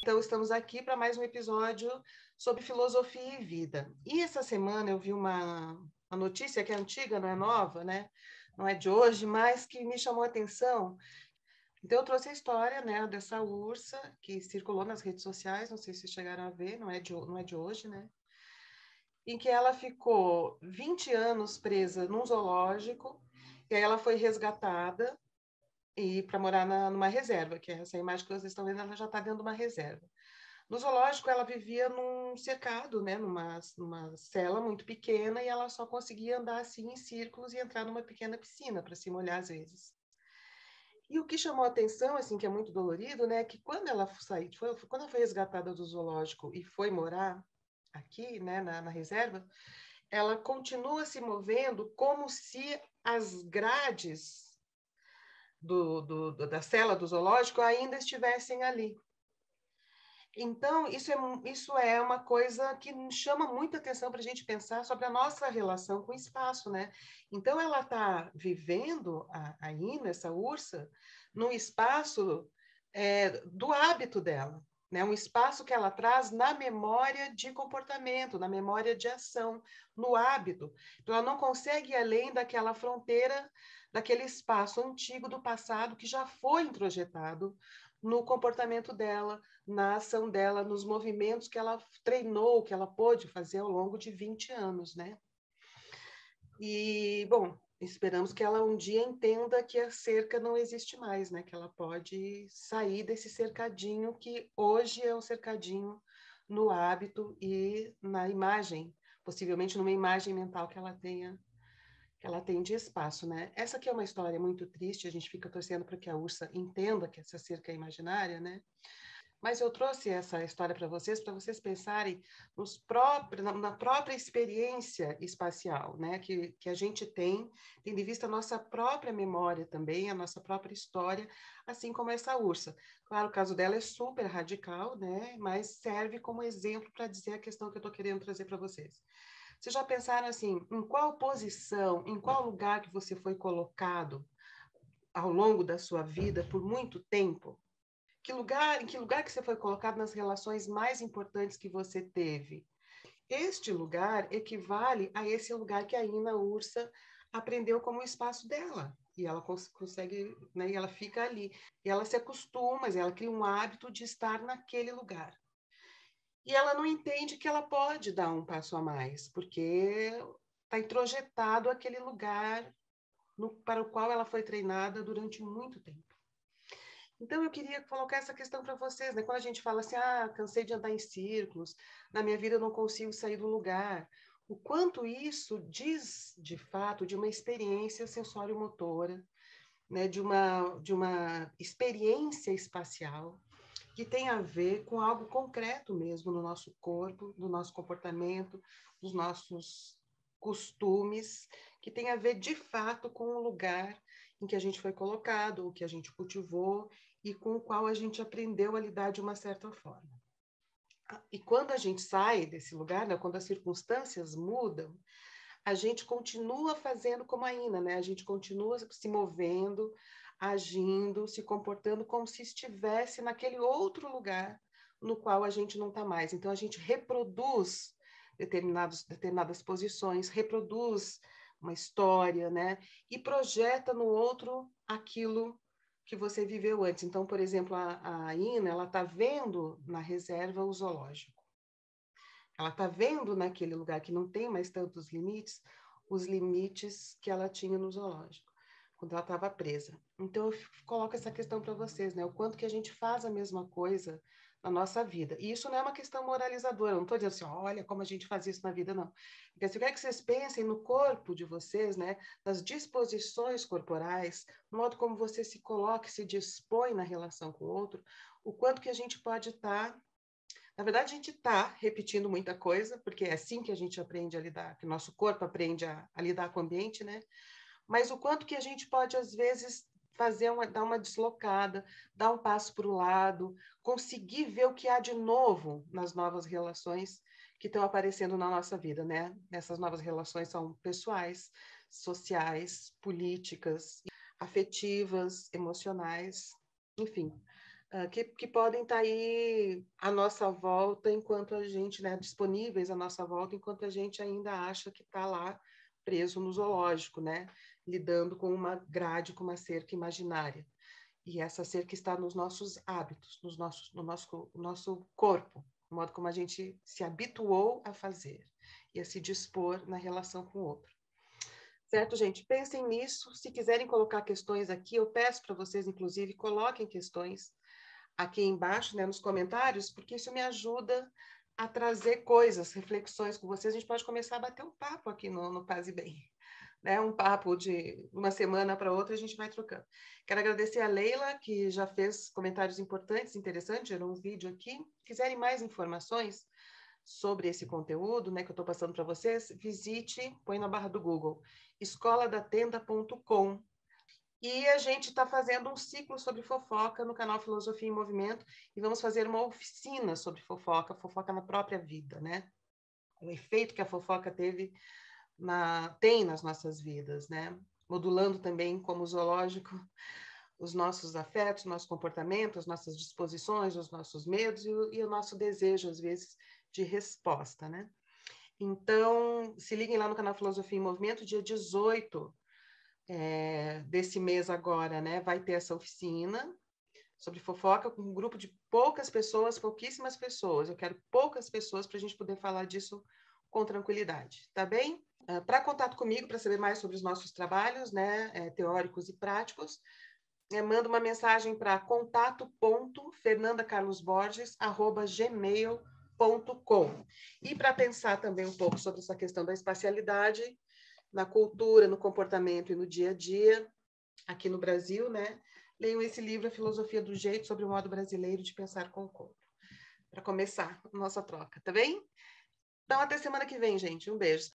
Então, estamos aqui para mais um episódio sobre filosofia e vida. E essa semana eu vi uma notícia que é antiga, não é nova, né? Não é de hoje, mas que me chamou a atenção. Então, eu trouxe a história, né, dessa ursa que circulou nas redes sociais, não sei se chegaram a ver, não é de hoje, né? Em que ela ficou 20 anos presa num zoológico, e aí ela foi resgatada e para morar numa reserva, que é essa imagem que vocês estão vendo, ela já está dentro de uma reserva. No zoológico, ela vivia num cercado, né, numa cela muito pequena, e ela só conseguia andar assim em círculos e entrar numa pequena piscina para se molhar às vezes. E o que chamou a atenção, assim, que é muito dolorido, né, é que quando ela quando ela foi resgatada do zoológico e foi morar aqui, né, na reserva, ela continua se movendo como se as grades da cela do zoológico ainda estivessem ali. Então, isso é uma coisa que chama muita atenção para a gente pensar sobre a nossa relação com o espaço, né? Então, ela está vivendo aí, nessa ursa, num espaço do hábito dela, né? Um espaço que ela traz na memória de comportamento, na memória de ação, no hábito. Então, ela não consegue ir além daquela fronteira, daquele espaço antigo do passado que já foi introjetado no comportamento dela, na ação dela, nos movimentos que ela treinou, que ela pôde fazer ao longo de 20 anos, né? E, bom, esperamos que ela um dia entenda que a cerca não existe mais, né? Que ela pode sair desse cercadinho que hoje é um cercadinho no hábito e na imagem, possivelmente numa imagem mental que ela tem de espaço, né? Essa aqui é uma história muito triste, a gente fica torcendo para que a ursa entenda que essa cerca é imaginária, né? Mas eu trouxe essa história para vocês pensarem na própria experiência espacial, né? Que a gente tem, tendo em vista a nossa própria memória também, a nossa própria história, assim como essa ursa. Claro, o caso dela é super radical, né? Mas serve como exemplo para dizer a questão que eu estou querendo trazer para vocês. Vocês já pensaram assim, em qual posição, em qual lugar que você foi colocado ao longo da sua vida por muito tempo? Em que lugar que você foi colocado nas relações mais importantes que você teve? Este lugar equivale a esse lugar que a Ina Ursa aprendeu como o espaço dela. E ela consegue, né, e ela fica ali. E ela se acostuma, ela cria um hábito de estar naquele lugar. E ela não entende que ela pode dar um passo a mais, porque está introjetado aquele lugar para o qual ela foi treinada durante muito tempo. Então, eu queria colocar essa questão para vocês, né? Quando a gente fala assim, cansei de andar em círculos, na minha vida eu não consigo sair do lugar, o quanto isso diz, de fato, de uma experiência sensório-motora, né? De uma experiência espacial que tem a ver com algo concreto mesmo no nosso corpo, no nosso comportamento, nos nossos costumes, que tem a ver de fato com o lugar em que a gente foi colocado, o que a gente cultivou e com o qual a gente aprendeu a lidar de uma certa forma. E quando a gente sai desse lugar, né, quando as circunstâncias mudam, a gente continua fazendo como a Ina, né? A gente continua se movendo, agindo, se comportando como se estivesse naquele outro lugar no qual a gente não está mais. Então, a gente reproduz determinadas posições, reproduz uma história, né? E projeta no outro aquilo que você viveu antes. Então, por exemplo, a Ina, ela está vendo na reserva o zoológico. Ela está vendo naquele lugar que não tem mais tantos limites, os limites que ela tinha no zoológico, quando ela estava presa. Então, eu coloco essa questão para vocês, né? O quanto que a gente faz a mesma coisa na nossa vida. E isso não é uma questão moralizadora, eu não estou dizendo assim, olha como a gente faz isso na vida, não. Porque eu quero que vocês pensem no corpo de vocês, né? Nas disposições corporais, no modo como você se coloca, se dispõe na relação com o outro, o quanto que a gente pode estar. Na verdade, a gente está repetindo muita coisa, porque é assim que a gente aprende a lidar, que o nosso corpo aprende a lidar com o ambiente, né? Mas o quanto que a gente pode, às vezes, dar uma deslocada, dar um passo para o lado, conseguir ver o que há de novo nas novas relações que estão aparecendo na nossa vida, né? Essas novas relações são pessoais, sociais, políticas, afetivas, emocionais, enfim. que podem estar aí à nossa volta enquanto a gente, né, disponíveis à nossa volta, enquanto a gente ainda acha que está lá preso no zoológico, né, lidando com uma grade, com uma cerca imaginária. E essa cerca está nos nossos hábitos, no nosso corpo, no modo como a gente se habituou a fazer e a se dispor na relação com o outro. Certo, gente? Pensem nisso. Se quiserem colocar questões aqui, eu peço para vocês, inclusive, coloquem questões aqui embaixo, né, nos comentários, porque isso me ajuda a trazer coisas, reflexões com vocês. A gente pode começar a bater um papo aqui no Paz e Bem, né? Um papo de uma semana para outra, a gente vai trocando. Quero agradecer a Leila, que já fez comentários importantes, interessantes, gerou um vídeo aqui. Se quiserem mais informações sobre esse conteúdo, né, que eu estou passando para vocês, visite, põe na barra do Google, escoladatenda.com. E a gente está fazendo um ciclo sobre fofoca no canal Filosofia em Movimento e vamos fazer uma oficina sobre fofoca, fofoca na própria vida, né? O efeito que a fofoca tem nas nossas vidas, né? Modulando também, como zoológico, os nossos afetos, nosso comportamento, as nossas disposições, os nossos medos e o nosso desejo, às vezes, de resposta, né? Então, se liguem lá no canal Filosofia em Movimento, dia 18 desse mês agora, né? Vai ter essa oficina sobre fofoca com um grupo de poucas pessoas, pouquíssimas pessoas. Eu quero poucas pessoas para a gente poder falar disso com tranquilidade, tá bem? Para contato comigo, para saber mais sobre os nossos trabalhos, né, teóricos e práticos, manda uma mensagem para contato.fernandacarlosborges@gmail.com. E para pensar também um pouco sobre essa questão da espacialidade na cultura, no comportamento e no dia a dia, aqui no Brasil, né? Leiam esse livro, A Filosofia do Jeito, sobre o modo brasileiro de pensar com o corpo. Para começar a nossa troca, tá bem? Então, até semana que vem, gente. Um beijo.